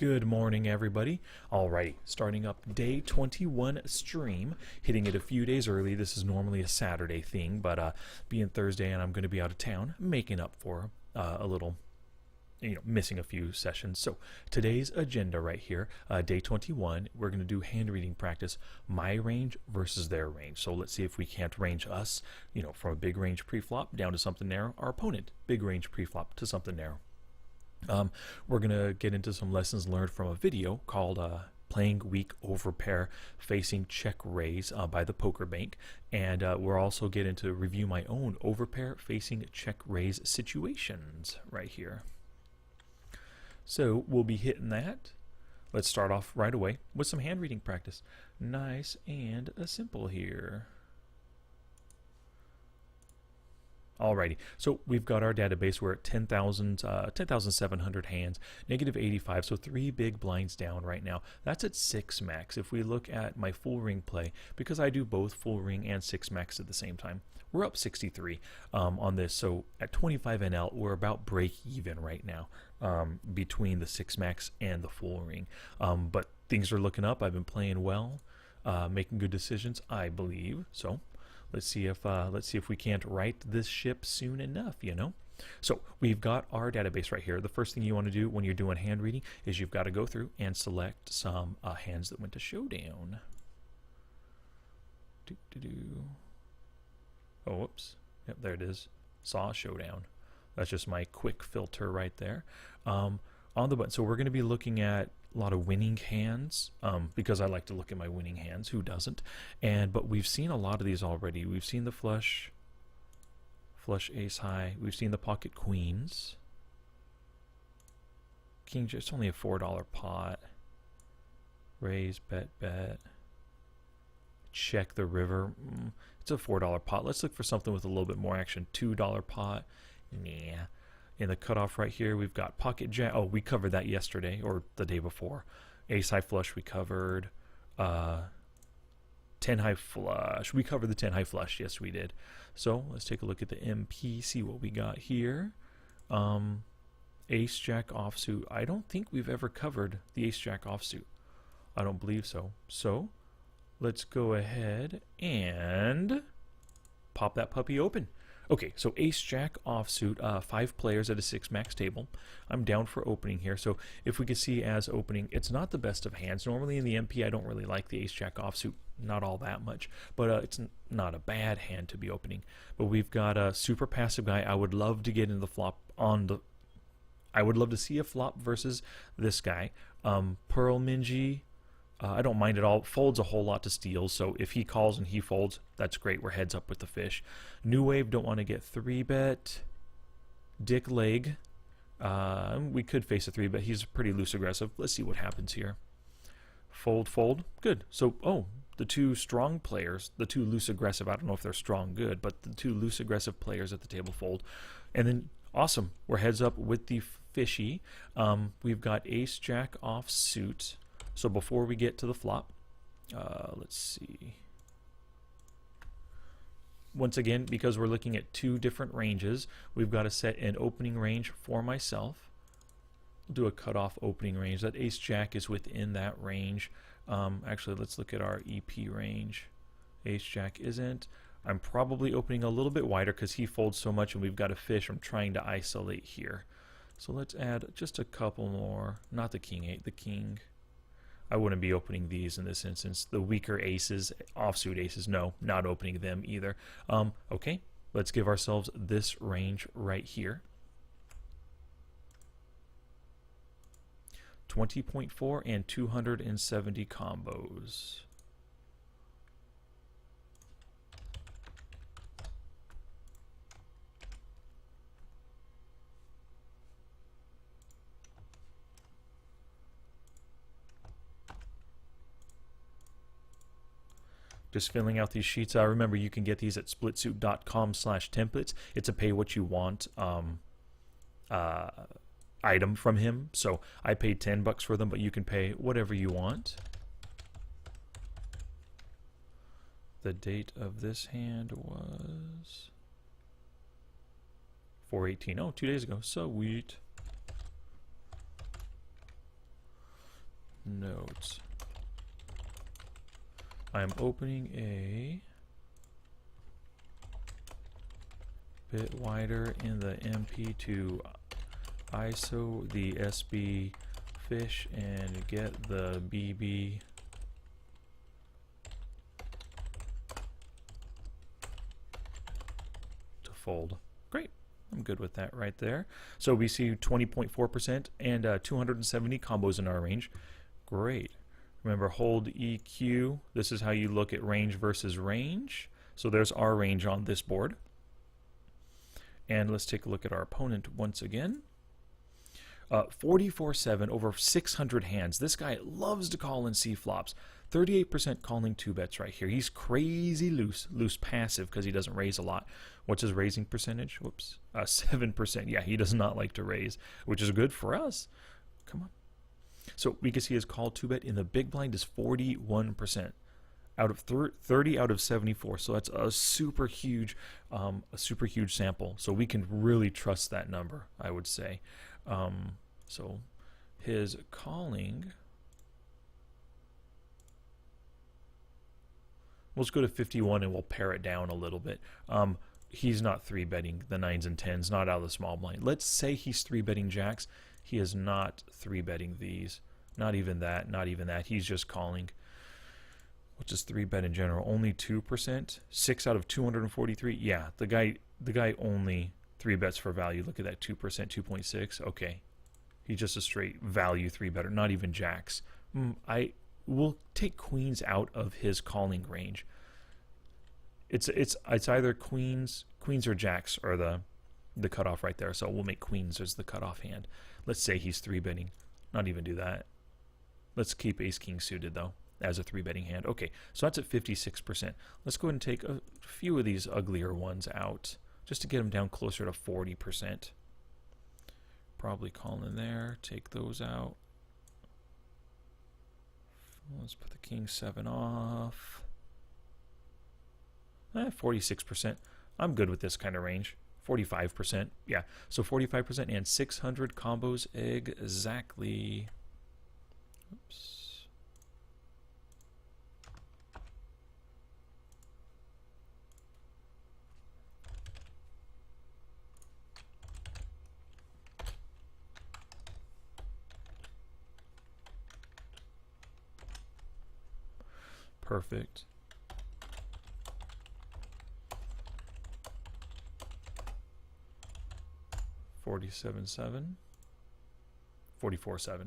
Good morning, everybody. Alrighty, starting up day 21 stream, hitting it a few days early. This is normally a Saturday thing, but being Thursday and I'm going to be out of town, making up for a little, missing a few sessions. So today's agenda right here, day 21, we're going to do hand reading practice, my range versus their range. So let's see if we can't range us, from a big range pre-flop down to something narrow, our opponent, big range pre-flop to something narrow. We're going to get into some lessons learned from a video called Playing Weak Overpair Facing Check Raise by the Poker Bank. And we'll also get into review my own overpair facing check raise situations right here. So we'll be hitting that. Let's start off right away with some hand reading practice. Nice and simple here. Alrighty, so we've got our database. We're at 10,700 hands, negative 85, so 3 big blinds down right now. That's at 6 max. If we look at my full ring play, because I do both full ring and 6 max at the same time, we're up 63 on this. So at 25 NL, we're about break even right now between the 6 max and the full ring. But things are looking up. I've been playing well, making good decisions, I believe. So let's see if we can't right this ship soon enough, So we've got our database right here. The first thing you want to do when you're doing hand reading is you've got to go through and select some hands that went to showdown. Oh, whoops. Yep, there it is. Saw showdown. That's just my quick filter right there. On the button, so we're going to be looking at a lot of winning hands because I like to look at my winning hands. Who doesn't? But we've seen a lot of these already. We've seen the flush ace high. We've seen the pocket queens. King, it's only a $4 pot. Raise, bet. Check the river. It's a $4 pot. Let's look for something with a little bit more action. $2 pot. Nah. In the cutoff right here, we've got pocket jack. Oh, we covered that yesterday or the day before. Ace high flush we covered. 10 high flush. We covered the 10 high flush. Yes, we did. So let's take a look at the MP, see what we got here. Ace jack offsuit. I don't think we've ever covered the ace jack offsuit. I don't believe so. So let's go ahead and pop that puppy open. Okay, so ace jack offsuit, 5 players at a 6 max table. I'm down for opening here. So if we could see as opening, it's not the best of hands. Normally in the MP, I don't really like the ace jack offsuit, not all that much, but it's not a bad hand to be opening. But we've got a super passive guy. I would love to get in the flop on the. I would love to see a flop versus this guy, Pearl Minji. I don't mind at all. Folds a whole lot to steals, so if he calls and he folds, that's great. We're heads up with the fish. New Wave, don't want to get 3-bet. Dick Leg. We could face a 3-bet. He's pretty loose aggressive. Let's see what happens here. Fold. Good. So, the 2 strong players, the 2 loose aggressive, I don't know if they're strong good, but the 2 loose aggressive players at the table fold. And then, awesome. We're heads up with the fishy. We've got ace jack offsuit. So before we get to the flop, let's see. Once again, because we're looking at 2 different ranges, we've got to set an opening range for myself. We'll do a cutoff opening range. That ace jack is within that range. Actually, let's look at our EP range. Ace jack isn't. I'm probably opening a little bit wider because he folds so much and we've got a fish. I'm trying to isolate here. So let's add just a couple more. Not the king 8, the king. I wouldn't be opening these in this instance. The weaker aces, offsuit aces, no, not opening them either. Okay, let's give ourselves this range right here. 20.4 and 270 combos. Just filling out these sheets. Remember, you can get these at splitsuit.com/templates. It's a pay what you want item from him. So I paid $10 for them, but you can pay whatever you want. The date of this hand was 4/18. Oh, 2 days ago. Sweet. note. I'm opening a bit wider in the MP to ISO the SB fish and get the BB to fold. Great. I'm good with that right there. So we see 20.4% and 270 combos in our range. Great. Remember, hold EQ. This is how you look at range versus range. So there's our range on this board. And let's take a look at our opponent once again. 44-7 over 600 hands. This guy loves to call in C flops. 38% calling 2-bets right here. He's crazy loose passive because he doesn't raise a lot. What's his raising percentage? Whoops, 7%. Yeah, he does not like to raise, which is good for us. Come on. So we can see his call 2-bet in the big blind is 41% out of 30 out of 74. So that's a super huge sample. So we can really trust that number, I would say. So his calling, let's go to 51 and we'll pare it down a little bit. He's not 3-betting the 9s and 10s, not out of the small blind. Let's say he's 3-betting jacks. He is not 3-betting these. Not even that, not even that. He's just calling. What's his 3-bet in general? Only 2%? 6 out of 243? Yeah, the guy only 3-bets for value. Look at that, 2%, 2.6. Okay. He's just a straight value 3-better, not even jacks. I will take queens out of his calling range. It's either queens or jacks are the cutoff right there. So we'll make queens as the cutoff hand. Let's say he's 3-betting. Not even do that. Let's keep ace king suited though as a 3-betting hand. Okay, so that's at 56%. Let's go ahead and take a few of these uglier ones out just to get them down closer to 40%. Probably call in there, take those out. Let's put the king 7 off. 46%. I'm good with this kind of range. 45%. Yeah, so 45% and 600 combos exactly. Oops. Perfect. $47.7, $44.7.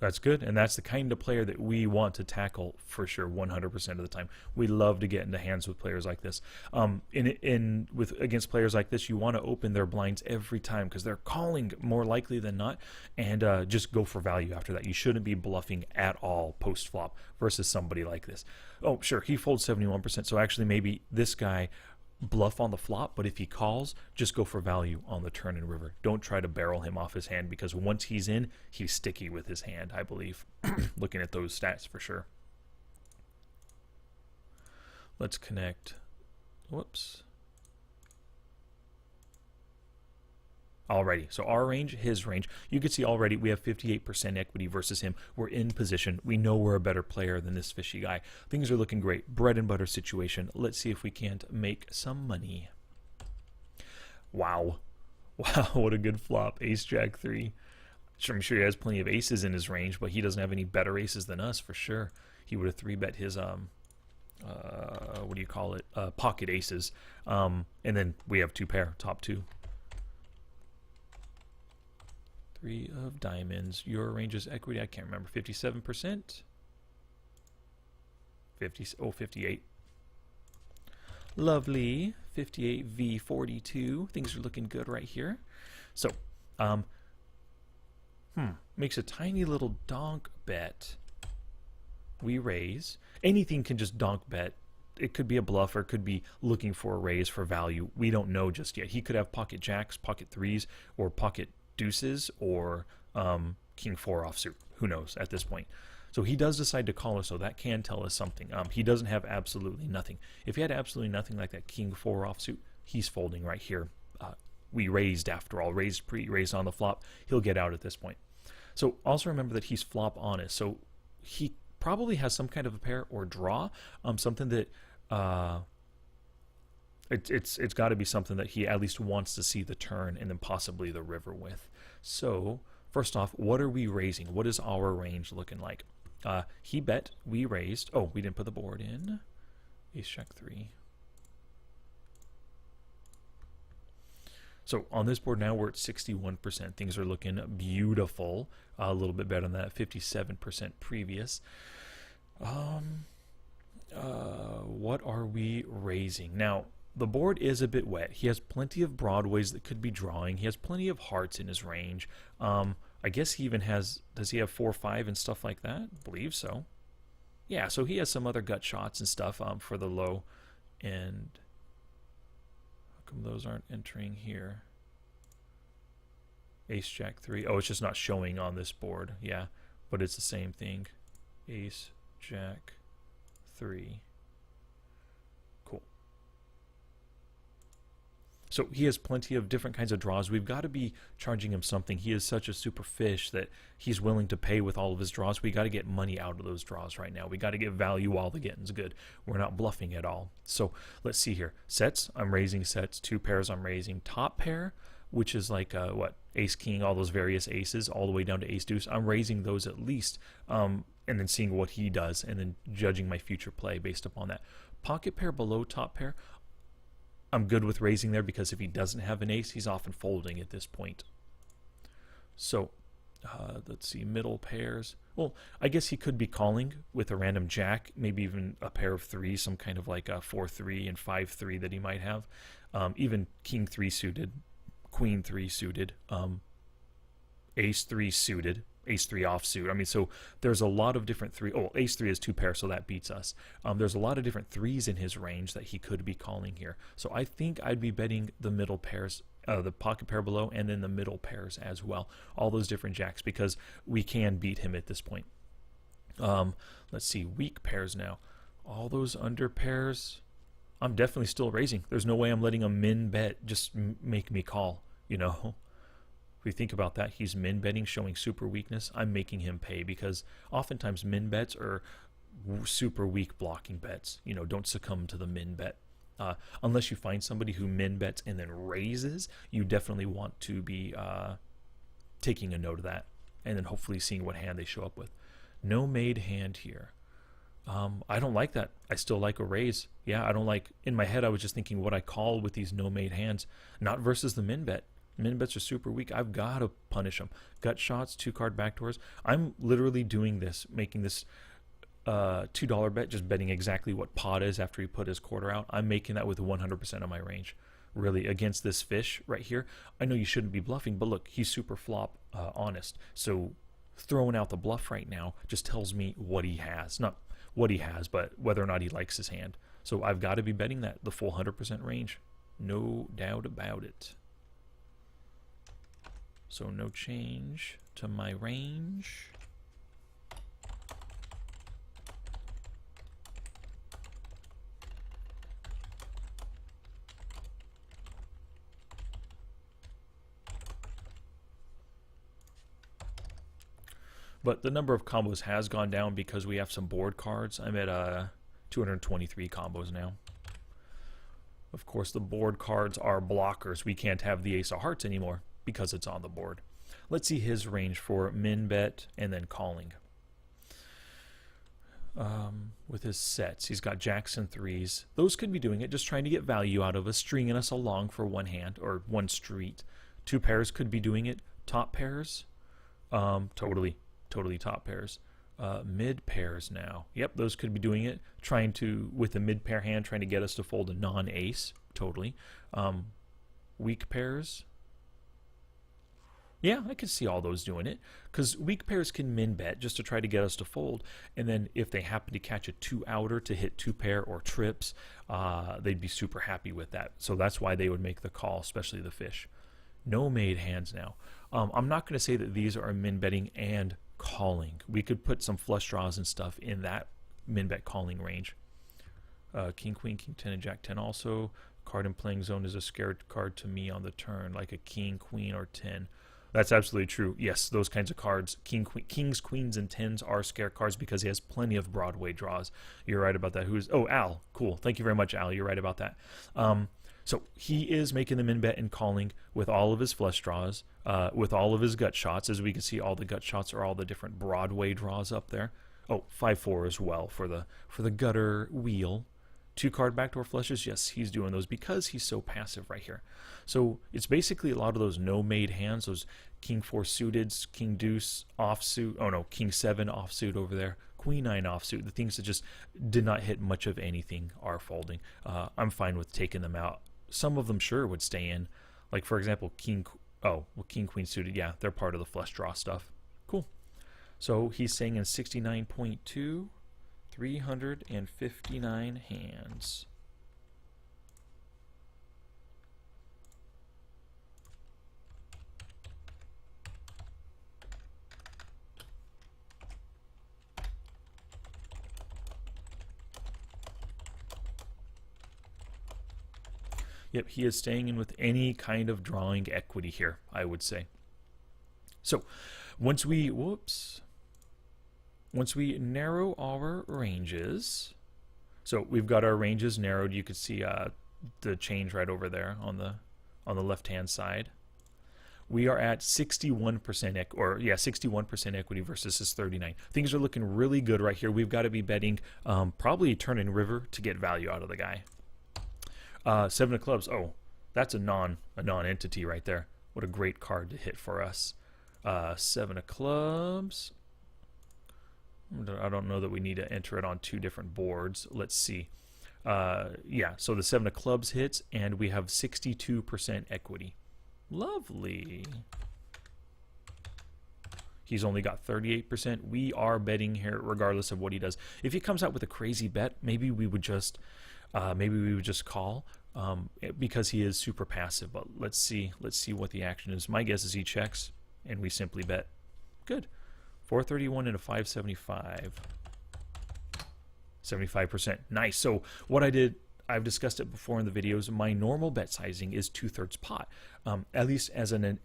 That's good, and that's the kind of player that we want to tackle for sure 100% of the time. We love to get into hands with players like this. Against players like this, you want to open their blinds every time because they're calling more likely than not, and just go for value after that. You shouldn't be bluffing at all post-flop versus somebody like this. Oh, sure, he folds 71%, so actually maybe this guy bluff on the flop, but if he calls, just go for value on the turn and river. Don't try to barrel him off his hand because once he's in, he's sticky with his hand, I believe. Looking at those stats for sure. Let's connect. Whoops. Alrighty, so our range, his range. You can see already we have 58% equity versus him. We're in position. We know we're a better player than this fishy guy. Things are looking great. Bread and butter situation. Let's see if we can't make some money. Wow. Wow, what a good flop. Ace, Jack 3. I'm sure he has plenty of aces in his range, but he doesn't have any better aces than us for sure. He would have 3-bet his, what do you call it? Pocket aces. And then we have 2 pair, top 2. 3 of diamonds. Your range is equity. I can't remember. 57%. 58. Lovely. 58 V42. Things are looking good right here. So, makes a tiny little donk bet. We raise. Anything can just donk bet. It could be a bluff or it could be looking for a raise for value. We don't know just yet. He could have pocket jacks, pocket 3s, or pocket deuces, or king 4 offsuit. Who knows at this point? So he does decide to call us, so that can tell us something. He doesn't have absolutely nothing. If he had absolutely nothing like that king 4 offsuit, he's folding right here. We raised after all, raised raised on the flop. He'll get out at this point. So also remember that he's flop honest. So he probably has some kind of a pair or draw, something that it's got to be something that he at least wants to see the turn and then possibly the river with. So first off, what are we raising? What is our range looking like? He bet, we raised. Oh, we didn't put the board in. Ace Jack 3. So on this board now we're at 61%. Things are looking beautiful. A little bit better than that, 57% previous. What are we raising? Now, the board is a bit wet. He has plenty of broadways that could be drawing. He has plenty of hearts in his range. I guess he even has, does he have 4-5 and stuff like that? I believe so. Yeah, so he has some other gut shots and stuff for the low end. How come those aren't entering here? Ace Jack 3. Oh, it's just not showing on this board. Yeah, but it's the same thing. Ace Jack 3. Cool. So he has plenty of different kinds of draws. We've got to be charging him something. He is such a super fish that he's willing to pay with all of his draws. We got to get money out of those draws right now. We got to get value while the getting's good. We're not bluffing at all. So let's see here. Sets, I'm raising sets. 2 pairs, I'm raising. Top pair, which is like what, ace king, all those various aces, all the way down to ace deuce. I'm raising those at least, and then seeing what he does, and then judging my future play based upon that. Pocket pair below top pair, I'm good with raising there because if he doesn't have an ace, he's often folding at this point. So let's see, middle pairs. Well, I guess he could be calling with a random jack, maybe even a pair of 3s, some kind of like a 4-3 and 5-3 that he might have. Even king 3 suited, queen 3 suited, ace 3 suited, ace 3 offsuit. I mean, so there's a lot of different ace 3 is 2 pairs, so that beats us. There's a lot of different 3s in his range that he could be calling here. So I think I'd be betting the middle pairs, the pocket pair below, and then the middle pairs as well. All those different jacks, because we can beat him at this point. Let's see, weak pairs now. All those under pairs, I'm definitely still raising. There's no way I'm letting a min bet just make me call, you know. If we think about that, he's min betting, showing super weakness. I'm making him pay because oftentimes min bets are super weak blocking bets. You know, don't succumb to the min bet. Unless you find somebody who min bets and then raises, you definitely want to be taking a note of that and then hopefully seeing what hand they show up with. No made hand here. I don't like that. I still like a raise. Yeah, I don't like, in my head I was just thinking what I call with these no made hands, not versus the min bet. Min bets are super weak. I've got to punish them. Gut shots, 2-card backdoors. I'm literally doing this, making this $2 bet, just betting exactly what pot is after he put his quarter out. I'm making that with 100% of my range. Really, against this fish right here. I know you shouldn't be bluffing, but look, he's super flop honest. So throwing out the bluff right now just tells me what he has. Not what he has, but whether or not he likes his hand. So I've got to be betting that, the full 100% range. No doubt about it. So no change to my range. But the number of combos has gone down because we have some board cards. I'm at 223 combos now. Of course, the board cards are blockers. We can't have the ace of hearts anymore because it's on the board. Let's see his range for min bet and then calling. With his sets, he's got jacks and 3s. Those could be doing it, just trying to get value out of us, stringing us along for one hand or one street. 2 pairs could be doing it. Top pairs, totally top pairs. Mid pairs now. Yep, those could be doing it. Trying to, with a mid pair hand, trying to get us to fold a non-ace. Totally. Weak pairs. Yeah, I could see all those doing it. Because weak pairs can min bet just to try to get us to fold. And then if they happen to catch a 2-outer to hit 2 pair or trips, they'd be super happy with that. So that's why they would make the call, especially the fish. No made hands now. I'm not going to say that these are min betting and calling. We could put some flush draws and stuff in that min bet calling range. King, queen, king 10, and jack 10 also. Card in playing zone is a scared card to me on the turn, like a king, queen, or 10. That's absolutely true. Yes, those kinds of cards, kings, queens, and 10s are scare cards because he has plenty of Broadway draws. You're right about that. Al. Cool. Thank you very much, Al. You're right about that. So he is making the min bet and calling with all of his flush draws, with all of his gut shots. As we can see, all the gut shots are all the different Broadway draws up there. Oh, 5-4 as well for the gutter wheel. 2 card backdoor flushes, yes, he's doing those because he's so passive right here. So it's basically a lot of those no-made hands, those king 4 suited, king deuce offsuit, oh no, king 7 offsuit over there, queen 9 offsuit, the things that just did not hit much of anything are folding. I'm fine with taking them out. Some of them sure would stay in, like for example, king queen suited, yeah, they're part of the flush draw stuff. Cool. So he's staying in 69.2. 359 hands. Yep, he is staying in with any kind of drawing equity here, I would say. So once we narrow our ranges, so we've got our ranges narrowed. You could see the change right over there on the left-hand side. We are at 61% 61% equity versus his 39. Things are looking really good right here. We've got to be betting probably turn and river to get value out of the guy. 7 of clubs. Oh, that's a non-entity right there. What a great card to hit for us. 7 of clubs. I don't know that we need to enter it on 2 different boards. Let's see. Yeah, so the 7 of clubs hits, and we have 62% equity. Lovely. He's only got 38%. We are betting here regardless of what he does. If he comes out with a crazy bet, maybe we would just call because he is super passive. But let's see what the action is. My guess is he checks, and we simply bet. Good. 431 and a 575. 75%. Nice. So what I did, I've discussed it before in the videos. My normal bet sizing is 2/3 pot, at least as an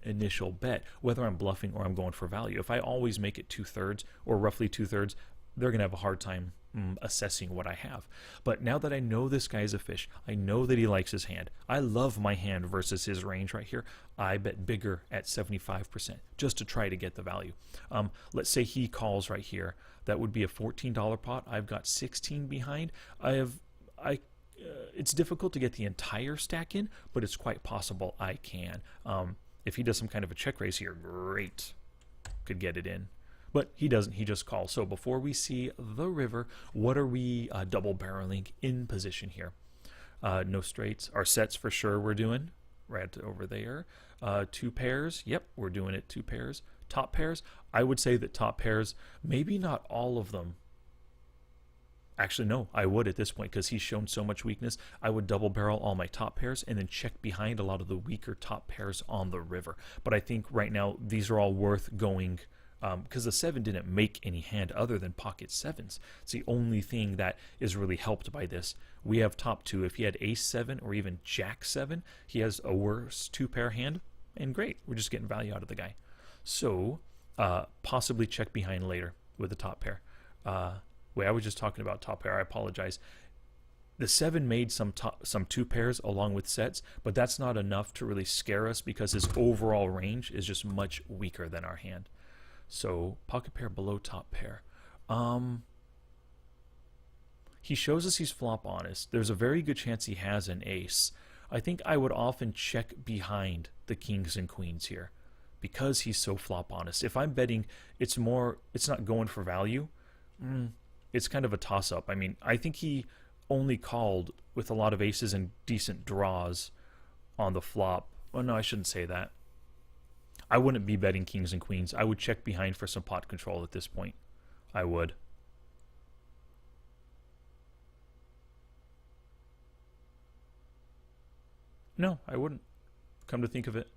initial bet, whether I'm bluffing or I'm going for value. If I always make it 2/3 or roughly 2/3, they're going to have a hard time assessing what I have. But now that I know this guy's a fish, I know that he likes his hand. I love my hand versus his range right here. I bet bigger at 75% just to try to get the value. Let's say he calls right here. That would be a $14 pot. I've got 16 behind. It's difficult to get the entire stack in, but it's quite possible I can. If he does some kind of a check raise here, great. Could get it in. But he doesn't, he just calls. So before we see the river, what are we double barreling in position here? No straights. Our sets for sure we're doing. Right over there. 2 pairs. Yep, we're doing it 2 pairs. Top pairs. I would say that top pairs, maybe not all of them. Actually, no, I would at this point because he's shown so much weakness. I would double barrel all my top pairs and then check behind a lot of the weaker top pairs on the river. But I think right now these are all worth going because the 7 didn't make any hand other than pocket 7s. It's the only thing that is really helped by this. We have top 2. If he had ace 7 or even jack 7, he has a worse 2-pair hand, and great. We're just getting value out of the guy. So possibly check behind later with the top pair. Wait, I was just talking about top pair. I apologize. The 7 made some 2 pairs along with sets, but that's not enough to really scare us because his overall range is just much weaker than our hand. So pocket pair below top pair. He shows us he's flop honest. There's a very good chance he has an ace. I think I would often check behind the kings and queens here because he's so flop honest. If I'm betting, it's not going for value. It's kind of a toss up. I mean, I think he only called with a lot of aces and decent draws on the flop. Well, no, I shouldn't say that. I wouldn't be betting kings and queens. I would check behind for some pot control at this point. I would. No, I wouldn't. Come to think of it.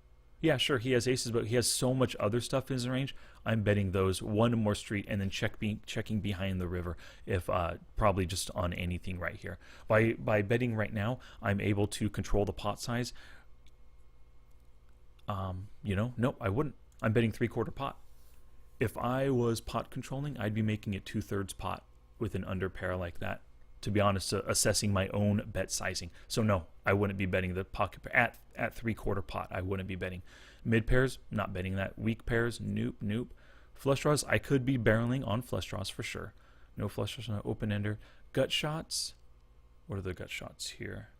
Yeah, sure, he has aces, but he has so much other stuff in his range. I'm betting those one more street and then checking behind the river if probably just on anything right here. By betting right now, I'm able to control the pot size. You know, no, I wouldn't. I'm betting 3/4 pot. If I was pot controlling, I'd be making it 2/3 pot with an under pair like that. To be honest, assessing my own bet sizing. So no, I wouldn't be betting the pocket pair at 3/4 pot. I wouldn't be betting mid pairs. Not betting that. Weak pairs. Nope. Flush draws. I could be barreling on flush draws for sure. No flush draws. No open ender. Gut shots. What are the gut shots here?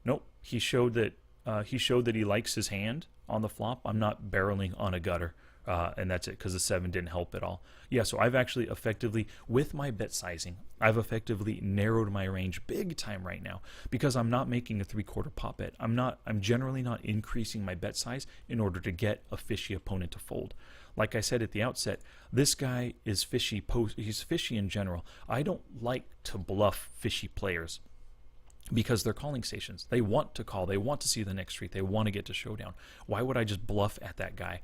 Nope. He showed that he likes his hand on the flop. I'm not barreling on a gutter. And that's it, because the 7 didn't help at all. Yeah, so I've actually effectively, with my bet sizing, I've effectively narrowed my range big time right now, because I'm not making a 3/4 pot bet. I'm generally not increasing my bet size in order to get a fishy opponent to fold. Like I said at the outset, this guy is fishy. He's fishy in general. I don't like to bluff fishy players, because they're calling stations. They want to call. They want to see the next street. They want to get to showdown. Why would I just bluff at that guy?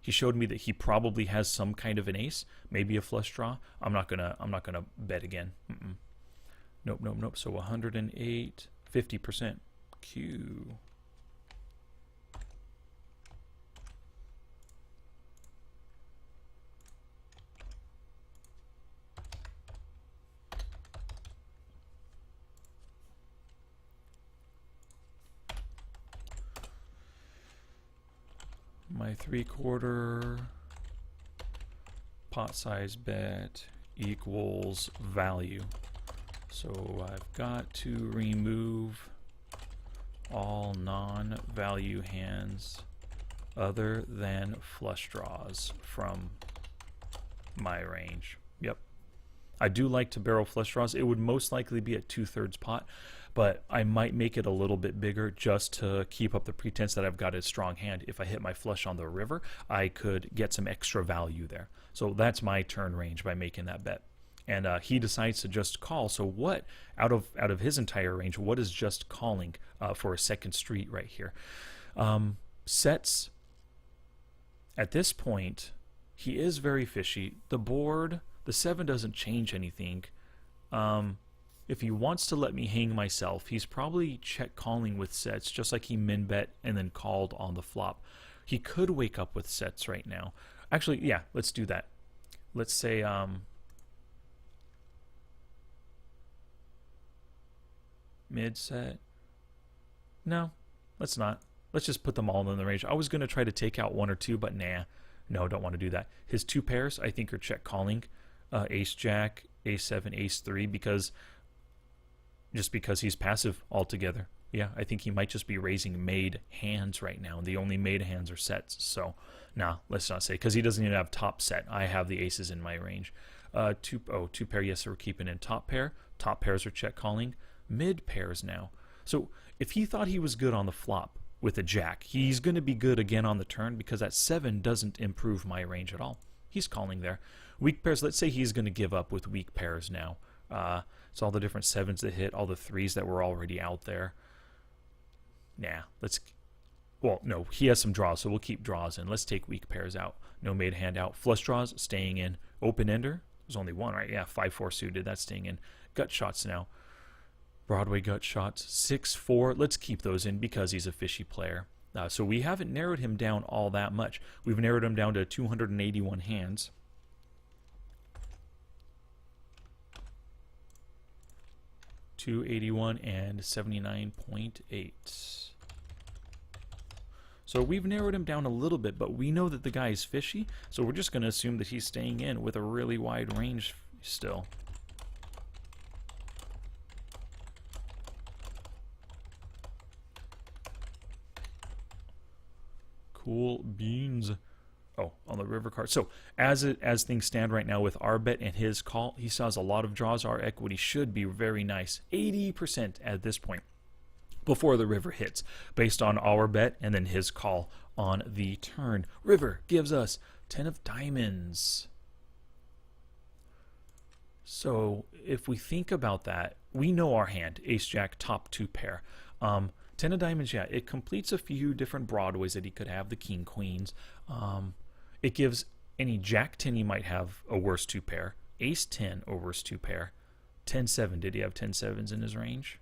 He showed me that he probably has some kind of an ace, maybe a flush draw. I'm not gonna bet again. Nope. So 108, 50%. Q. My 3/4 pot size bet equals value. So I've got to remove all non-value hands other than flush draws from my range. Yep. I do like to barrel flush draws. It would most likely be at 2/3 pot, but I might make it a little bit bigger just to keep up the pretense that I've got a strong hand. If I hit my flush on the river, I could get some extra value there. So that's my turn range by making that bet. And he decides to just call. So what, out of his entire range, what is just calling for a second street right here? Sets, at this point, he is very fishy. The board, the 7 doesn't change anything. If he wants to let me hang myself, he's probably check calling with sets, just like he min bet and then called on the flop. He could wake up with sets right now. Actually, yeah, let's do that. Let's say mid set. No, let's not. Let's just put them all in the range. I was going to try to take out 1 or 2, but nah. No, don't want to do that. His 2 pairs, I think, are check calling. Ace Jack, Ace 7, Ace 3, because he's passive altogether. Yeah, I think he might just be raising made hands right now, and the only made hands are sets. So, nah, let's not say, because he doesn't even have top set. I have the aces in my range. 2 pair, yes, so we're keeping in top pair. Top pairs are check calling. Mid pairs now. So if he thought he was good on the flop with a jack, he's going to be good again on the turn, because that 7 doesn't improve my range at all. He's calling there. Weak pairs, let's say he's going to give up with weak pairs now. It's all the different 7s that hit, all the 3s that were already out there. Nah, well, no, he has some draws, so we'll keep draws in. Let's take weak pairs out. No made hand out. Flush draws, staying in. Open ender, there's only one, right? Yeah, 5-4 suited, that's staying in. Gut shots now. Broadway gut shots, 6-4. Let's keep those in because he's a fishy player. So we haven't narrowed him down all that much. We've narrowed him down to 281 hands. $281 and 79.8. So we've narrowed him down a little bit, but we know that the guy is fishy, so we're just going to assume that he's staying in with a really wide range still. Cool beans. Oh, on the river card. So as things stand right now with our bet and his call, he still has a lot of draws. Our equity should be very nice. 80% at this point before the river hits, based on our bet and then his call on the turn. River gives us 10 of diamonds. So if we think about that, we know our hand, ace jack, top 2 pair. 10 of diamonds, yeah, it completes a few different broadways that he could have, the king queens. It gives any jack 10 he might have a worse 2 pair, ace 10 a worse 2 pair, 10-7. Did he have 10-7s in his range?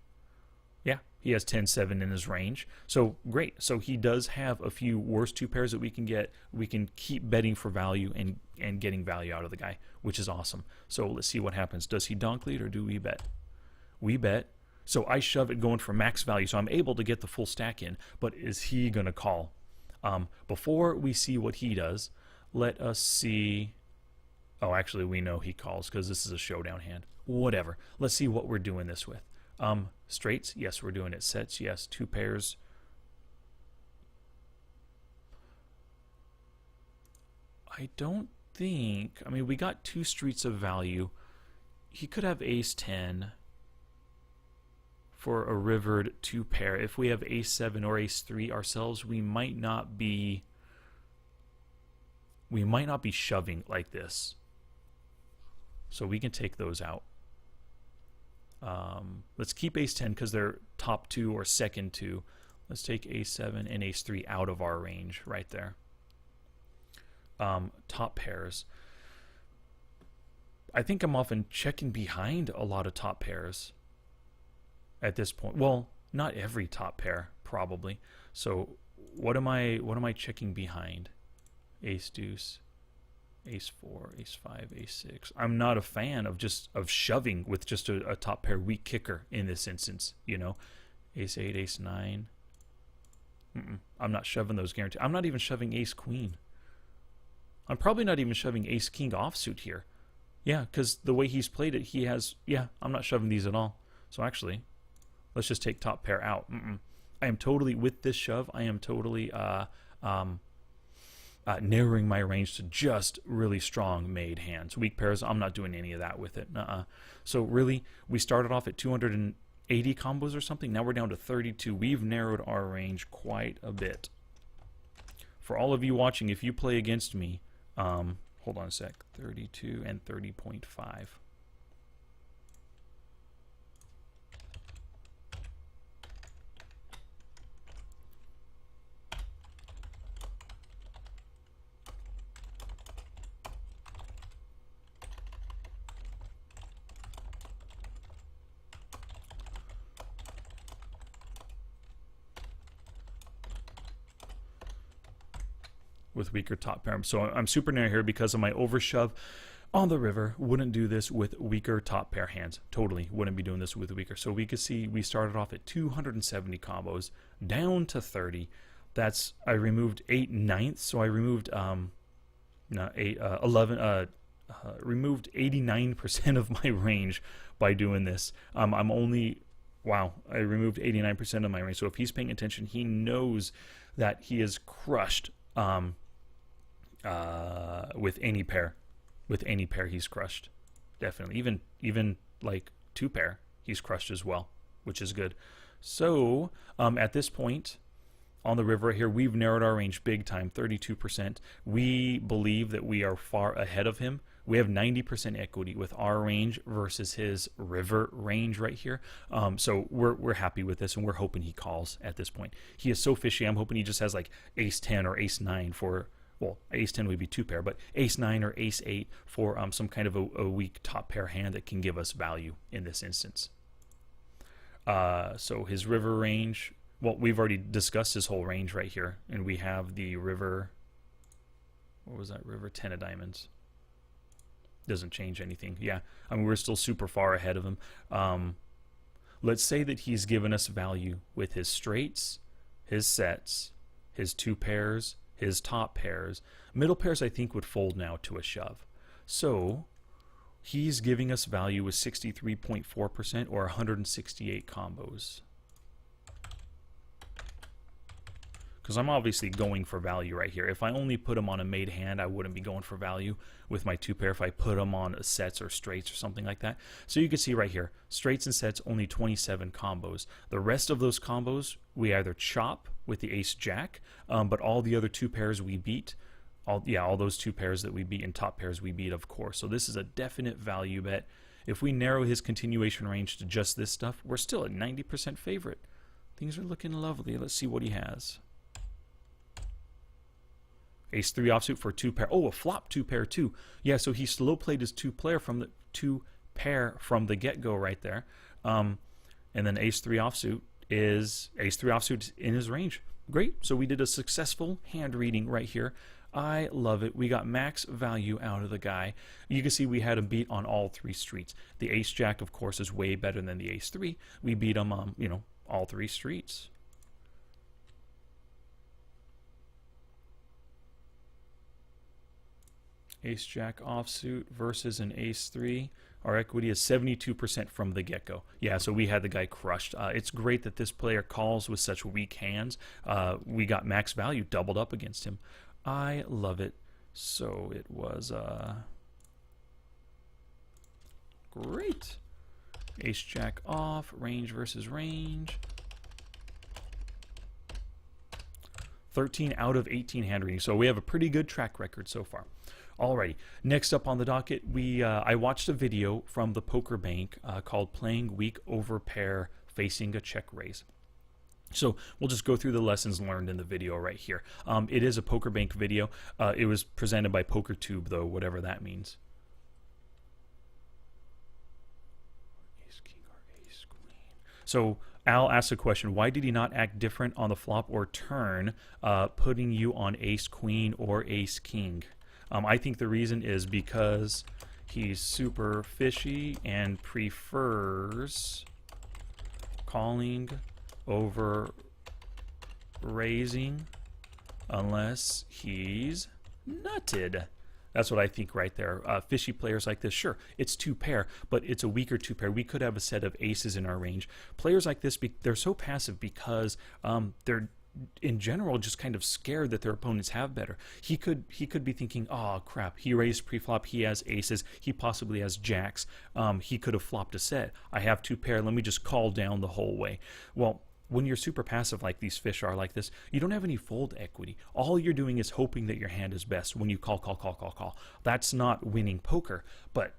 Yeah, he has 10-7 in his range. So great. So he does have a few worse 2 pairs that we can get. We can keep betting for value and getting value out of the guy, which is awesome. So let's see what happens. Does he donk lead or do we bet? We bet. So I shove it going for max value. So I'm able to get the full stack in. But is he going to call? Before we see what he does, let us see. Oh, actually, we know he calls because this is a showdown hand. Whatever. Let's see what we're doing this with. Straights, yes, we're doing it. Sets, yes. 2 pairs. I don't think, I mean, we got 2 streets of value. He could have ace 10 for a rivered 2 pair. If we have ace 7 or ace 3 ourselves, we might not be shoving like this. So we can take those out. Let's keep ace 10 because they're top 2 or second 2. Let's take ace 7 and ace 3 out of our range right there. Top pairs. I think I'm often checking behind a lot of top pairs at this point. Well, not every top pair, probably. So what am I checking behind? Ace deuce, ace 4, ace 5, ace 6. I'm not a fan of shoving with just a top pair weak kicker in this instance, you know. Ace 8, ace 9. I'm not shoving those guaranteed. I'm not even shoving ace queen. I'm probably not even shoving ace king offsuit here. Yeah, because the way he's played it, he has, yeah, I'm not shoving these at all. So actually, let's just take top pair out. I am totally, with this shove, I am totally narrowing my range to just really strong made hands. Weak pairs, I'm not doing any of that with it. So really, we started off at 280 combos or something. Now we're down to 32. We've narrowed our range quite a bit. For all of you watching, if you play against me, hold on a sec, 32 and 30.5. With weaker top pair. So I'm super narrow here because of my overshove on the river. Wouldn't do this with weaker top pair hands. Totally wouldn't be doing this with weaker. So we could see we started off at 270 combos down to 30. That's, I removed 8/9. So I removed removed 89% of my range by doing this. I'm only, wow, I removed 89% of my range. So if he's paying attention, he knows that he is crushed. With any pair. With any pair he's crushed. Definitely. Even like 2 pair he's crushed as well, which is good. So at this point on the river here, we've narrowed our range big time, 32%. We believe that we are far ahead of him. We have 90% equity with our range versus his river range right here. So we're happy with this, and we're hoping he calls at this point. He is so fishy. I'm hoping he just has like ace 10 or ace 9 for, well, ace 10 would be 2 pair, but ace 9 or ace 8 for some kind of a weak top pair hand that can give us value in this instance. So his river range, well, we've already discussed his whole range right here, and we have the river, what was that, river 10 of diamonds. Doesn't change anything. Yeah, I mean, we're still super far ahead of him. Let's say that he's given us value with his straights, his sets, his 2 pairs, his top pairs. Middle pairs I think would fold now to a shove. So he's giving us value with 63.4% or 168 combos. Because I'm obviously going for value right here. If I only put him on a made hand, I wouldn't be going for value with my 2 pair if I put him on sets or straights or something like that. So you can see right here, straights and sets, only 27 combos. The rest of those combos, we either chop with the ace jack, but all the other 2 pairs we beat. All those 2 pairs that we beat and top pairs we beat, of course. So this is a definite value bet. If we narrow his continuation range to just this stuff, we're still a 90% favorite. Things are looking lovely. Let's see what he has. Ace-3 offsuit for 2-pair. Oh, a flop 2-pair too. Yeah, so he slow played his 2-pair from the 2-pair from the get-go right there. And then Ace-3 offsuit is Ace-3 offsuit in his range. Great. So we did a successful hand reading right here. I love it. We got max value out of the guy. You can see we had him beat on all 3 streets. The Ace-Jack, of course, is way better than the Ace-3. We beat him on, you know, all 3 streets. Ace-Jack offsuit versus an Ace-3. Our equity is 72% from the get-go. Yeah, so we had the guy crushed. It's great that this player calls with such weak hands. We got max value doubled up against him. I love it. So it was great. Ace-Jack off, range versus range. 13 out of 18 hand readings. So we have a pretty good track record so far. Alrighty, next up on the docket, I watched a video from the Poker Bank called Playing Weak Over Pair Facing a Check Raise. So we'll just go through the lessons learned in the video right here. It is a Poker Bank video. It was presented by PokerTube, though, whatever that means. Ace King or Ace Queen. So Al asked a question, why did he not act different on the flop or turn, putting you on Ace Queen or Ace King? I think the reason is because he's super fishy and prefers calling over raising unless he's nutted. That's what I think right there. Fishy players like this, sure, it's 2-pair, but it's a weaker 2-pair. We could have a set of aces in our range. Players like this, they're so passive because they're in general just kind of scared that their opponents have better. He could be thinking, oh crap, he raised pre-flop, he has aces, he possibly has jacks, he could have flopped a set. I have 2-pair, let me just call down the whole way. Well, when you're super passive like these fish are like this, you don't have any fold equity. All you're doing is hoping that your hand is best when you call. That's not winning poker, but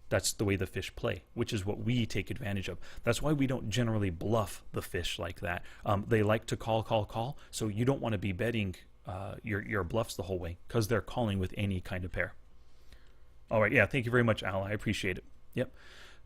that's the way the fish play, which is what we take advantage of. That's why we don't generally bluff the fish like that. They like to call, so you don't want to be betting your bluffs the whole way because they're calling with any kind of pair. All right, yeah, thank you very much, Al. I appreciate it. Yep,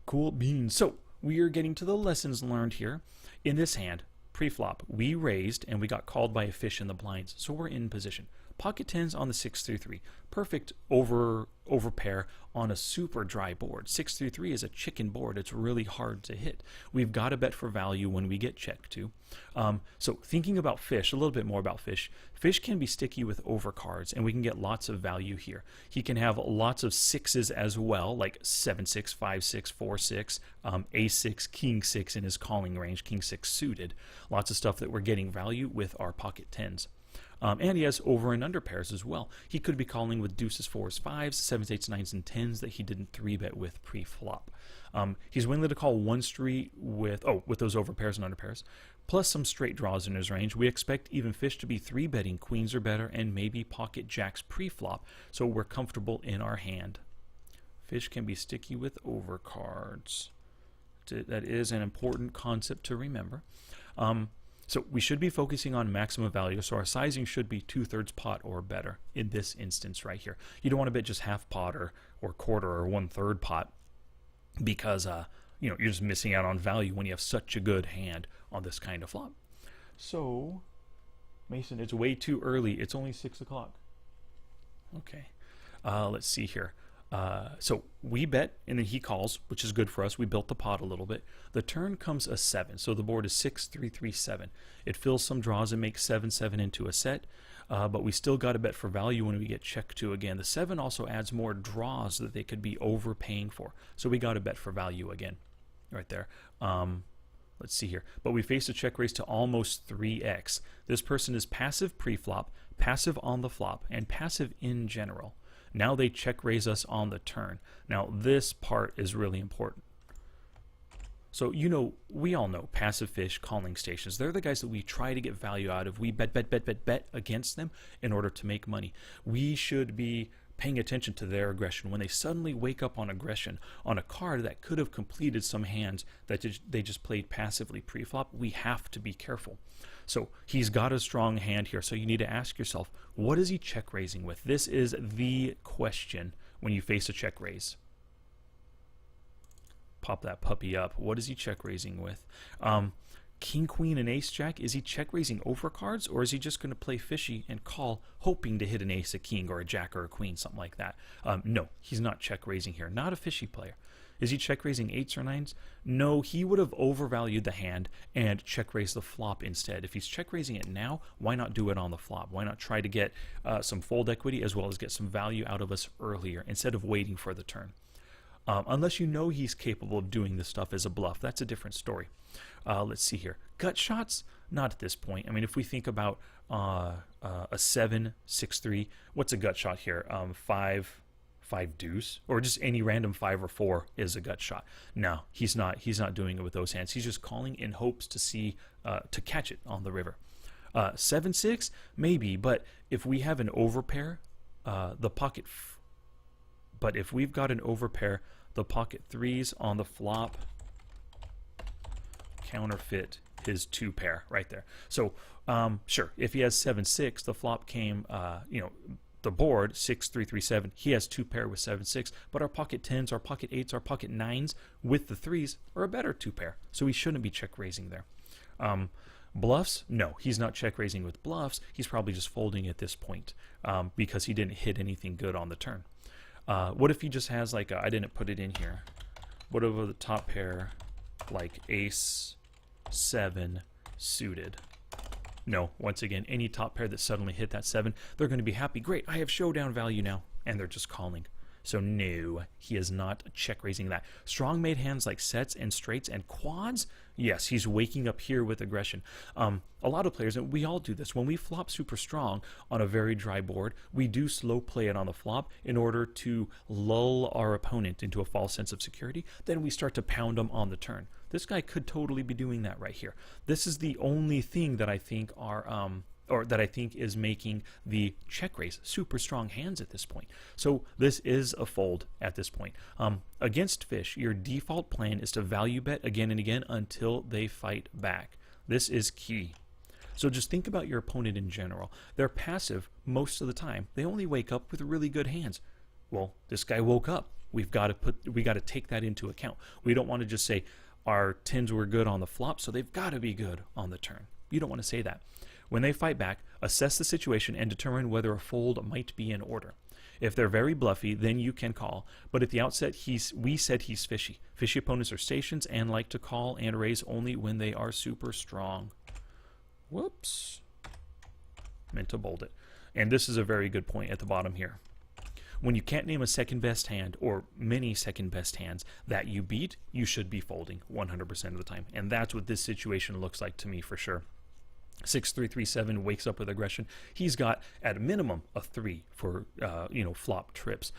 cool beans. So we are getting to the lessons learned here. In this hand, pre-flop, we raised and we got called by a fish in the blinds, so we're in position. Pocket tens on the 6-3-3. Perfect over pair on a super dry board. 6-3-3 is a chicken board. It's really hard to hit. We've got to bet for value when we get checked to. So thinking about fish, a little bit more about fish. Fish can be sticky with overcards, and we can get lots of value here. He can have lots of sixes as well, like 7-6, 5-6, 4-6, A6, King 6 in his calling range, King 6 suited. Lots of stuff that we're getting value with our pocket tens. And he has over and under pairs as well. He could be calling with deuces, fours, fives, sevens, eights, nines, and tens that he didn't 3-bet with pre-flop. He's willing to call one street with those over pairs and under pairs, plus some straight draws in his range. We expect even fish to be 3-betting queens or better and maybe pocket jacks pre-flop, so we're comfortable in our hand. Fish can be sticky with overcards. That is an important concept to remember. So we should be focusing on maximum value, so our sizing should be 2/3 pot or better in this instance right here. You don't want to bet just half pot or quarter or 1/3 pot because you're just missing out on value when you have such a good hand on this kind of flop. So, Mason, it's way too early. It's only 6 o'clock. Okay, let's see here. So we bet, and then he calls, which is good for us. We built the pot a little bit. The turn comes a 7, so the board is 6-3-3-7. It fills some draws and makes 7-7 into a set, but we still got to bet for value when we get checked to again. The 7 also adds more draws that they could be overpaying for, so we got to bet for value again, right there. Let's see here. But we face a check raise to almost 3x. This person is passive pre-flop, passive on the flop, and passive in general. Now they check raise us on the turn. Now this part is really important. So we all know passive fish calling stations. They're the guys that we try to get value out of. We bet against them in order to make money. We should be paying attention to their aggression. When they suddenly wake up on aggression on a card that could have completed some hands that they just played passively pre-flop, we have to be careful. So he's got a strong hand here, so you need to ask yourself, what is he check raising with? This is the question when you face a check raise. Pop that puppy up. What is he check raising with? King, queen, and ace jack. Is he check raising over cards, or is he just going to play fishy and call, hoping to hit an ace, a king, or a jack, or a queen, something like that? No, he's not check raising here. Not a fishy player. Is he check raising eights or nines? No, he would have overvalued the hand and check raised the flop instead. If he's check raising it now, why not do it on the flop? Why not try to get some fold equity as well as get some value out of us earlier instead of waiting for the turn? Unless you know he's capable of doing this stuff as a bluff, that's a different story. Let's see here. Gut shots? Not at this point. I mean, if we think about a 7, 6, 3, what's a gut shot here? 5 deuce, or just any random 5 or 4 is a gut shot. No, he's not doing it with those hands. He's just calling in hopes to see to catch it on the river. 7, 6, maybe, but if we have an overpair, but if we've got an overpair, the pocket threes on the flop counterfeit his 2 pair right there. So sure, if he has 7, 6, the flop came, the board 6, 3, 3, 7. He has 2 pair with 7, 6, but our pocket 10s, our pocket 8s, our pocket 9s with the 3s are a better 2 pair. So he shouldn't be check raising there. Bluffs? No, he's not check raising with bluffs. He's probably just folding at this point because he didn't hit anything good on the turn. What if he just has like I didn't put it in here. What over the top pair, like ace 7 suited? No, once again, any top pair that suddenly hit that 7, they're going to be happy. Great, I have showdown value now. And they're just calling. So no, he is not check raising that. Strong made hands like sets and straights and quads, yes, he's waking up here with aggression. A lot of players, and we all do this, when we flop super strong on a very dry board, we do slow play it on the flop in order to lull our opponent into a false sense of security. Then we start to pound them on the turn. This guy could totally be doing that right here. This is the only thing that I think is making the check raise super strong hands at this point. So this is a fold at this point. Against fish, your default plan is to value bet again and again until they fight back. This is key. So just think about your opponent in general. They're passive most of the time. They only wake up with really good hands. Well, this guy woke up. We got to take that into account. We don't want to just say our 10s were good on the flop, so they've got to be good on the turn. You don't want to say that. When they fight back, assess the situation and determine whether a fold might be in order. If they're very bluffy, then you can call. But at the outset, we said he's fishy. Fishy opponents are stations and like to call and raise only when they are super strong. Whoops. Meant to bold it. And this is a very good point at the bottom here. When you can't name a second best hand or many second best hands that you beat, you should be folding 100% of the time. And that's what this situation looks like to me for sure. 6, 3, 3, 7 wakes up with aggression. He's got at a minimum a 3 for flop trips.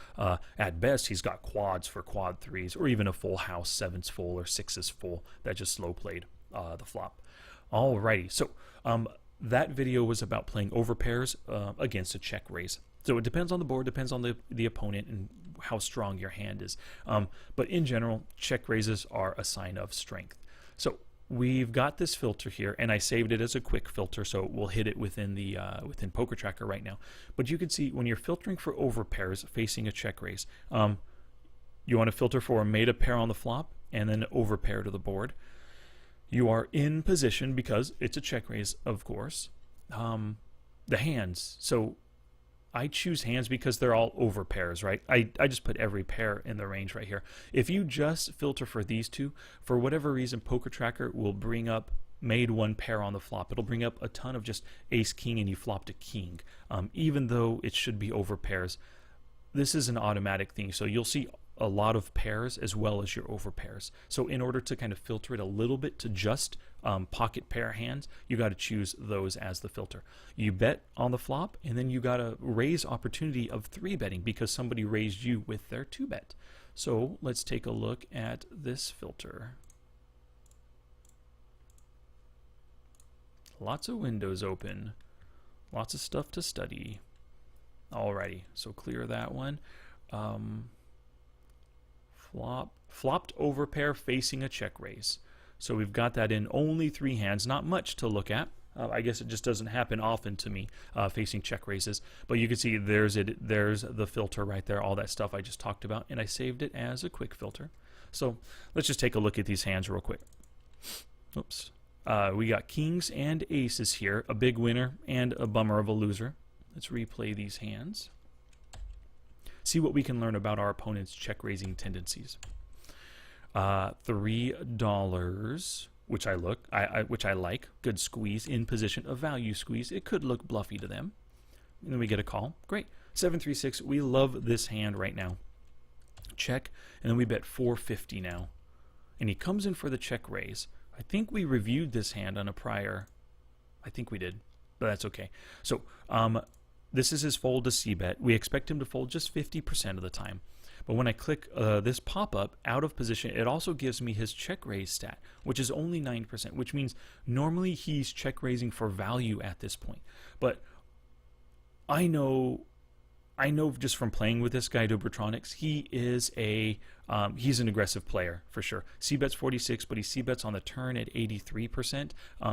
At best, he's got quads for quad 3s, or even a full house 7's full or 6's full that just slow played the flop. Alrighty, so that video was about playing over pairs against a check raise. So it depends on the board, depends on the opponent and how strong your hand is. But in general, check raises are a sign of strength. So we've got this filter here, and I saved it as a quick filter, so we'll hit it within the within Poker Tracker right now. But you can see when you're filtering for over pairs facing a check raise, you want to filter for a made a pair on the flop and then over pair to the board. You are in position because it's a check raise, of course. The hands, so I choose hands because they're all over pairs, right? I just put every pair in the range right here. If you just filter for these two, for whatever reason, Poker Tracker will bring up made one pair on the flop. It'll bring up a ton of just ace, king, and you flopped a king, even though it should be over pairs. This is an automatic thing, so you'll see a lot of pairs as well as your over pairs. So in order to kind of filter it a little bit to just pocket pair hands, you got to choose those as the filter. You bet on the flop, and then you got a raise opportunity of 3 betting because somebody raised you with their 2 bet. So let's take a look at this filter. Lots of windows open, lots of stuff to study. Alrighty, so clear that one. Flopped over pair facing a check raise. So we've got that in only 3 hands. Not much to look at. I guess it just doesn't happen often to me facing check raises. But you can see there's the filter right there, all that stuff I just talked about, and I saved it as a quick filter. So let's just take a look at these hands real quick. Oops. We got kings and aces here, a big winner and a bummer of a loser. Let's replay these hands. See what we can learn about our opponent's check raising tendencies. $3, which which I like. Good squeeze in position, a value squeeze. It could look bluffy to them. And then we get a call. Great. 7-3-6. We love this hand right now. Check, and then we bet 450 now. And he comes in for the check raise. I think we reviewed this hand on a prior. I think we did, but that's okay. So this is his fold to c-bet. We expect him to fold just 50% of the time. But when I click this pop-up out of position, it also gives me his check raise stat, which is only 9%, which means normally he's check raising for value at this point. But I know just from playing with this guy, Dubratronics, he is he's an aggressive player for sure. C-bets 46, but he C-bets on the turn at 83%.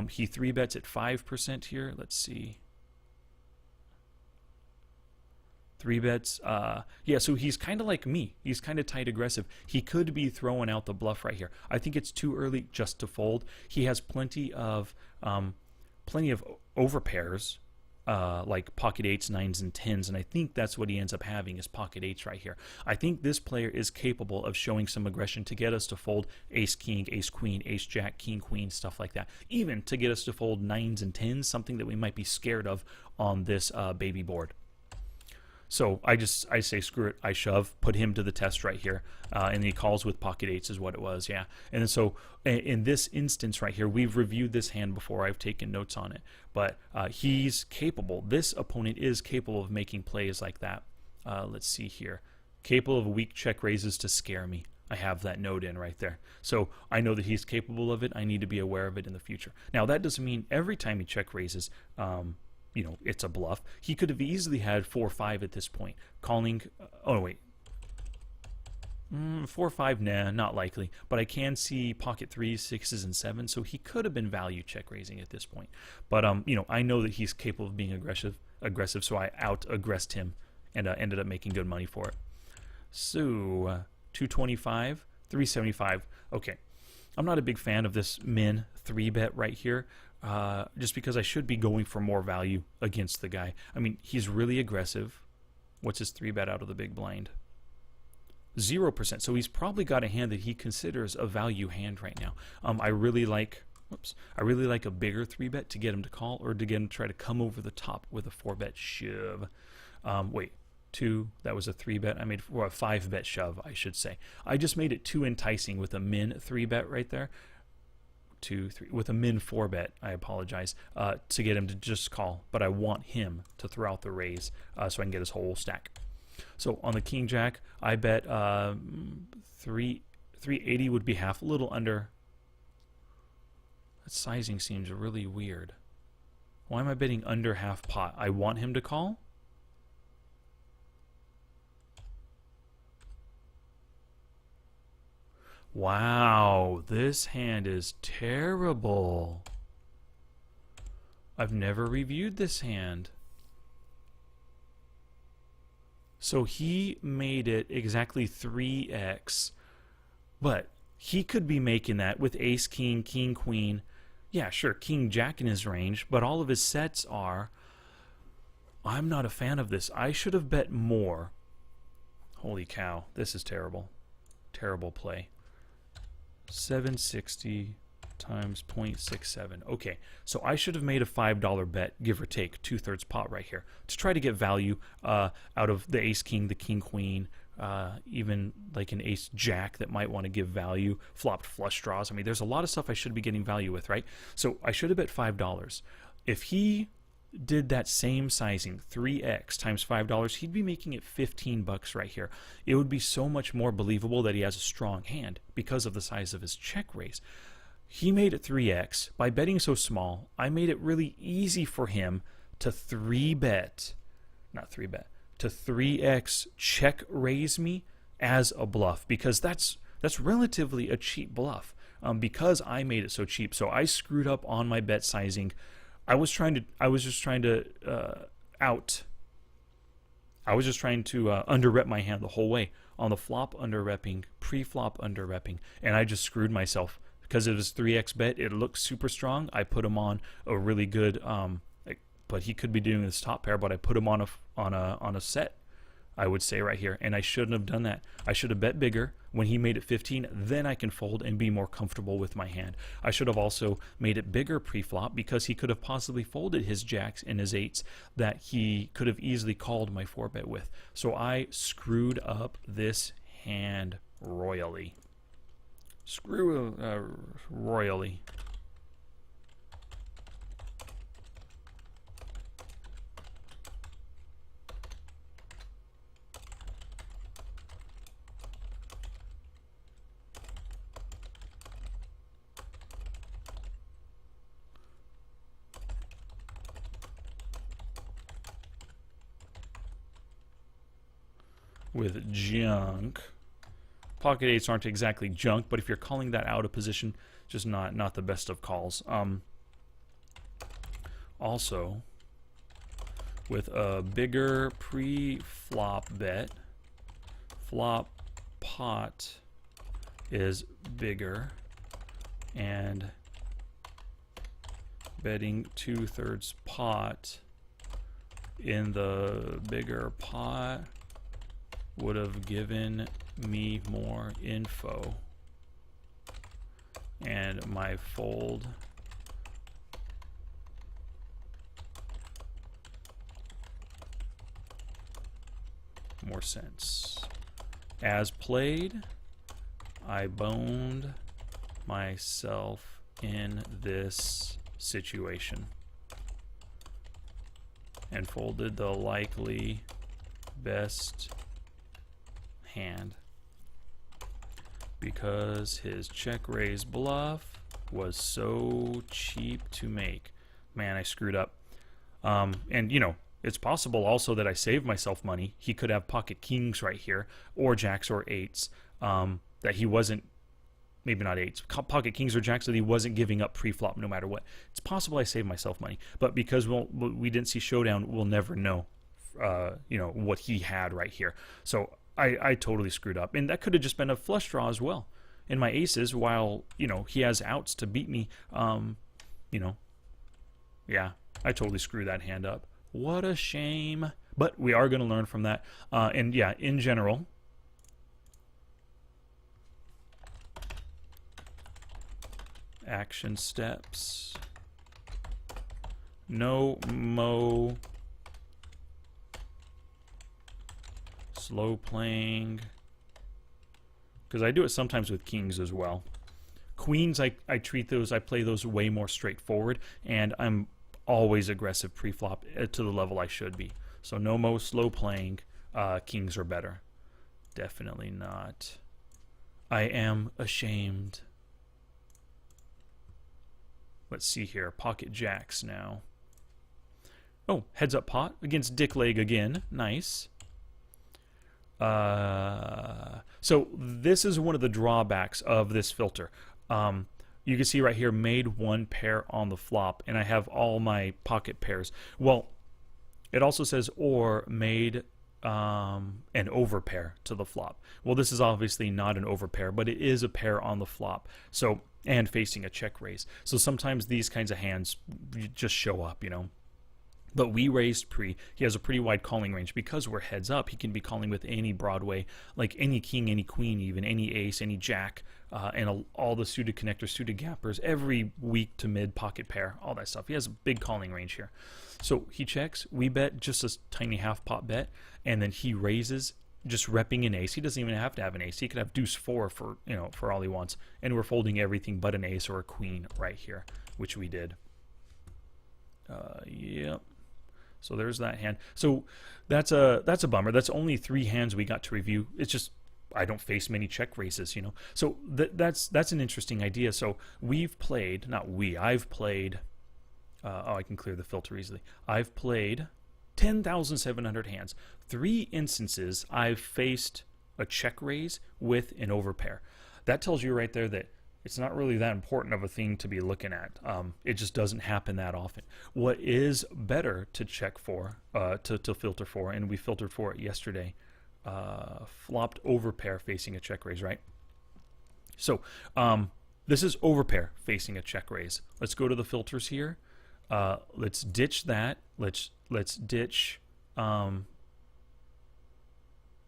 He 3-bets at 5% here. Let's see. 3-bets. Yeah, so he's kind of like me. He's kind of tight aggressive. He could be throwing out the bluff right here. I think it's too early just to fold. He has plenty of overpairs. Like pocket 8s, 9s, and 10s, and I think that's what he ends up having is pocket 8s right here. I think this player is capable of showing some aggression to get us to fold ace-king, ace-queen, ace-jack, king-queen, stuff like that. Even to get us to fold 9s and 10s, something that we might be scared of on this baby board. So I say screw it, I shove, put him to the test right here, and he calls with pocket 8s is what it was, yeah. And so in this instance right here, we've reviewed this hand before, I've taken notes on it, but he's capable, this opponent is capable of making plays like that. Let's see here, capable of weak check raises to scare me. I have that note in right there. So I know that he's capable of it, I need to be aware of it in the future. Now that doesn't mean every time he check raises, you know, it's a bluff. He could have easily had 4-5 at this point. Calling, oh wait, 4-5, nah, not likely. But I can see pocket 3s, 6s, and 7s, so he could have been value check raising at this point. But you know, I know that he's capable of being aggressive, so I out-aggressed him and ended up making good money for it. So 225, 375. Okay, I'm not a big fan of this min 3-bet right here. Just because I should be going for more value against the guy. I mean, he's really aggressive. What's his 3-bet out of the big blind? 0%. So he's probably got a hand that he considers a value hand right now. I really like a bigger 3-bet to get him to call or to get him to try to come over the top with a 4-bet shove. Wait, 2, that was a 3-bet. I made a 5-bet shove, I should say. I just made it too enticing with a min 3-bet right there. 2, 3, with a min 4-bet, I apologize, to get him to just call, but I want him to throw out the raise so I can get his whole stack. So on the king jack, I bet 380 would be half, a little under. That sizing seems really weird. Why am I betting under half pot? I want him to call? Wow, this hand is terrible. I've never reviewed this hand. So he made it exactly 3x, but he could be making that with ace, king, king, queen. Yeah, sure, king, jack in his range, but all of his sets are. I'm not a fan of this. I should have bet more. Holy cow, this is terrible. Terrible play. 760 times 0.67. Okay, so I should have made a $5 bet, give or take, 2/3 pot right here to try to get value out of the ace king, the king queen, even like an ace jack that might want to give value, flopped flush draws. I mean, there's a lot of stuff I should be getting value with, right? So I should have bet $5. If he did that same sizing, 3x times $5, he'd be making it $15 right here. It would be so much more believable that he has a strong hand because of the size of his check raise. He made it 3x. By betting so small, I made it really easy for him to 3-bet, not 3-bet, to 3x check raise me as a bluff, because that's relatively a cheap bluff, because I made it so cheap. So I screwed up on my bet sizing. I was just trying to under rep my hand the whole way. On the flop under repping, pre-flop under repping, and I just screwed myself because it was 3x bet. It looked super strong. I put him on a really good, but he could be doing this top pair. But I put him on a set, I would say right here, and I shouldn't have done that. I should have bet bigger when he made it 15. Then I can fold and be more comfortable with my hand. I should have also made it bigger pre-flop, because he could have possibly folded his jacks and his eights that he could have easily called my 4-bet with. So I screwed up this hand royally. Royally. With junk. Pocket eights aren't exactly junk, but if you're calling that out of position, just not the best of calls. Also, with a bigger pre-flop bet, flop pot is bigger, and betting 2/3 pot in the bigger pot would have given me more info, and my fold more sense. As played, I boned myself in this situation and folded the likely best hand because his check raise bluff was so cheap to make. Man, I screwed up. And you know, it's possible also that I saved myself money. He could have pocket kings right here, or jacks or eights, that he wasn't, maybe not eights, pocket kings or jacks that he wasn't giving up pre-flop no matter what. It's possible I saved myself money, but because we didn't see showdown, we'll never know, you know, what he had right here. So I totally screwed up, and that could have just been a flush draw as well. In my aces, while, you know, he has outs to beat me, you know, yeah, I totally screwed that hand up. What a shame. But we are going to learn from that. And yeah, in general, action steps, no mo, slow playing, because I do it sometimes with kings as well. Queens, I treat those, I play those way more straightforward, and I'm always aggressive pre-flop to the level I should be. So no mo, slow playing, kings are better. Definitely not. I am ashamed. Let's see here, pocket jacks now. Oh, heads up pot against dick leg again, nice. So this is one of the drawbacks of this filter. You can see right here, made one pair on the flop, and I have all my pocket pairs. Well, it also says or made an overpair to the flop. Well, this is obviously not an overpair, but it is a pair on the flop. So, and facing a check raise. So sometimes these kinds of hands just show up, you know. But we raised pre. He has a pretty wide calling range. Because we're heads up, he can be calling with any Broadway, like any king, any queen, even any ace, any jack, and all the suited connectors, suited gappers, every weak to mid pocket pair, all that stuff. He has a big calling range here. So he checks. We bet just a tiny half pot bet, and then he raises, just repping an ace. He doesn't even have to have an ace. He could have deuce 4 for, you know, for all he wants. And we're folding everything but an ace or a queen right here, which we did. Yep. So there's that hand. So that's a bummer. That's only 3 hands we got to review. It's just I don't face many check raises, you know. So that's an interesting idea. So we've played, not we, I've played. Oh, I can clear the filter easily. I've played 10,700 hands. 3 instances I've faced a check raise with an overpair. That tells you right there that it's not really that important of a thing to be looking at. It just doesn't happen that often. What is better to check for, to filter for, and we filtered for it yesterday, flopped overpair facing a check raise, right? So this is overpair facing a check raise. Let's go to the filters here. Let's ditch that. Let's ditch. Oh,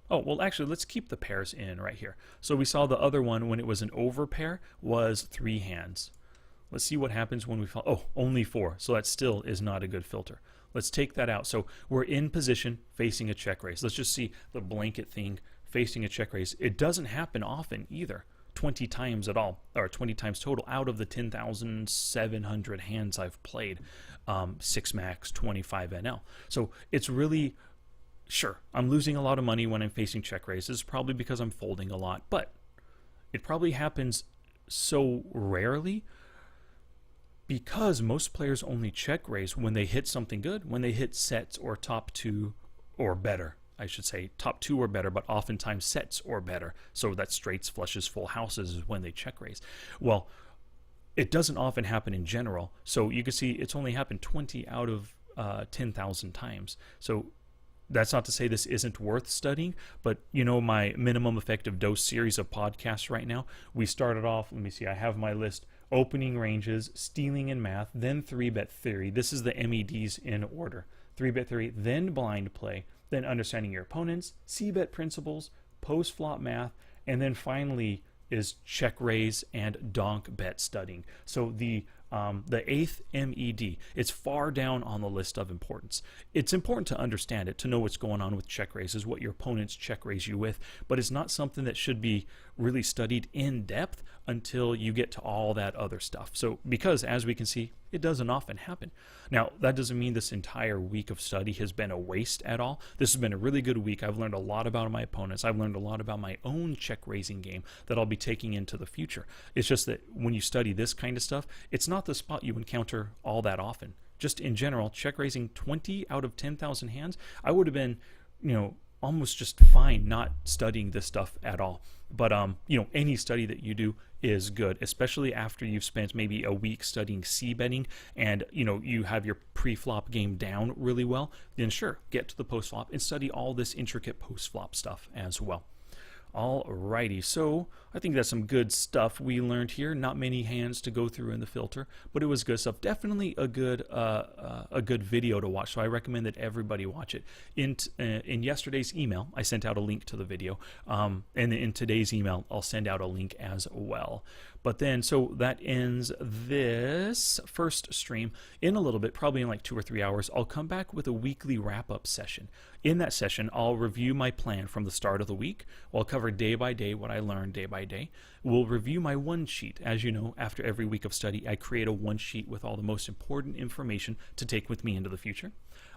well, actually, let's keep the pairs in right here. So we saw the other one when it was an overpair was 3 hands. Let's see what happens when we fall. Oh, only 4. So that still is not a good filter. Let's take that out. So we're in position facing a check raise. Let's just see the blanket thing facing a check raise. It doesn't happen often either. 20 times at all, or 20 times total out of the 10,700 hands I've played. 6 max, 25 NL. So it's really, sure, I'm losing a lot of money when I'm facing check raises, probably because I'm folding a lot, but it probably happens so rarely because most players only check raise when they hit something good, when they hit sets or top 2 or better. I should say top 2 or better, but oftentimes sets or better. So that straights, flushes, full houses is when they check raise. Well, it doesn't often happen in general. So you can see it's only happened 20 out of 10,000 times. So that's not to say this isn't worth studying, but you know my minimum effective dose series of podcasts right now, we started off, let me see, I have my list, opening ranges, stealing in math, then 3-bet theory. This is the MEDs in order. 3-bet theory, then blind play, then understanding your opponents, C-bet principles, post-flop math, and then finally is check raise and donk bet studying. So the 8th MED, it's far down on the list of importance. It's important to understand it, to know what's going on with check raises, what your opponents check raise you with, but it's not something that should be really studied in depth until you get to all that other stuff. So because as we can see, it doesn't often happen. Now, that doesn't mean this entire week of study has been a waste at all. This has been a really good week. I've learned a lot about my opponents. I've learned a lot about my own check raising game that I'll be taking into the future. It's just that when you study this kind of stuff, it's not the spot you encounter all that often. Just in general, check raising 20 out of 10,000 hands, I would have been, almost just fine not studying this stuff at all. But any study that you do is good, especially after you've spent maybe a week studying C-betting and you have your pre-flop game down really well. Then sure, get to the post-flop and study all this intricate post-flop stuff as well. Alrighty, so I think that's some good stuff we learned here. Not many hands to go through in the filter, but it was good stuff. Definitely a good video to watch. So I recommend that everybody watch it. In yesterday's email, I sent out a link to the video, and in today's email, I'll send out a link as well. But then, so that ends this first stream. In a little bit, probably in like 2 or 3 hours, I'll come back with a weekly wrap-up session. In that session, I'll review my plan from the start of the week. I'll cover day by day what I learned day by day. We'll review my one sheet. As you know, after every week of study, I create a one sheet with all the most important information to take with me into the future.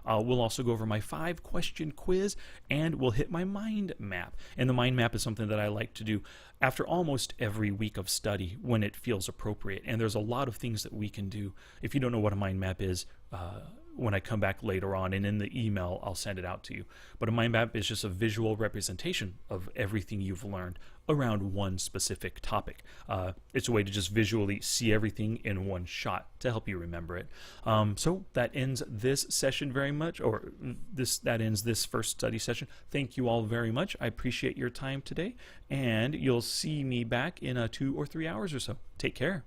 We'll also go over my 5-question quiz, and we'll hit my mind map. And the mind map is something that I like to do after almost every week of study when it feels appropriate. And there's a lot of things that we can do. If you don't know what a mind map is, when I come back later on, and in the email, I'll send it out to you. But a mind map is just a visual representation of everything you've learned around one specific topic. It's a way to just visually see everything in one shot to help you remember it. So that ends this session very much, or that ends this first study session. Thank you all very much. I appreciate your time today, and you'll see me back in 2 or 3 hours or so. Take care.